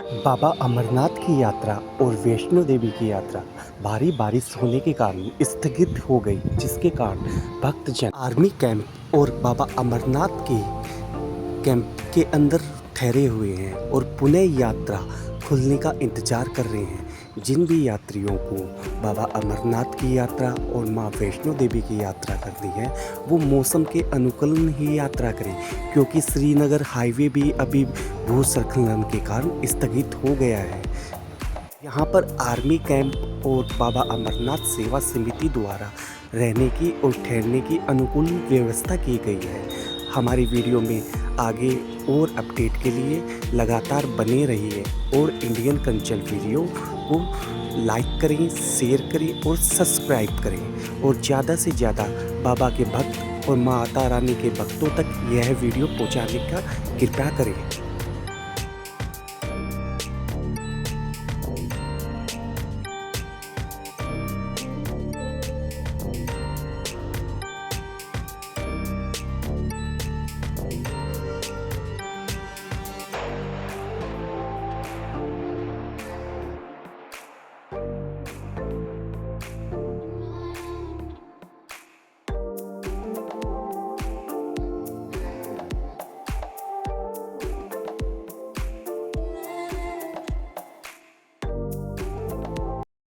बाबा अमरनाथ की यात्रा और वैष्णो देवी की यात्रा भारी बारिश होने के कारण स्थगित हो गई, जिसके कारण भक्तजन आर्मी कैंप और बाबा अमरनाथ के कैंप के अंदर ठहरे हुए हैं और पुनः यात्रा खुलने का इंतजार कर रहे हैं। जिन भी यात्रियों को बाबा अमरनाथ की यात्रा और मां वैष्णो देवी की यात्रा करनी है, वो मौसम के अनुकूल ही यात्रा करें, क्योंकि श्रीनगर हाईवे भी अभी भूस्खलन के कारण स्थगित हो गया है। यहाँ पर आर्मी कैंप और बाबा अमरनाथ सेवा समिति द्वारा रहने की और ठहरने की अनुकूल व्यवस्था की गई है। हमारी वीडियो में आगे और अपडेट के लिए लगातार बने रहिए और इंडियन कल्चर वीडियो को लाइक करें, शेयर करें और सब्सक्राइब करें, और ज़्यादा से ज़्यादा बाबा के भक्त और माता रानी के भक्तों तक यह वीडियो पहुंचाने का कृपया करें।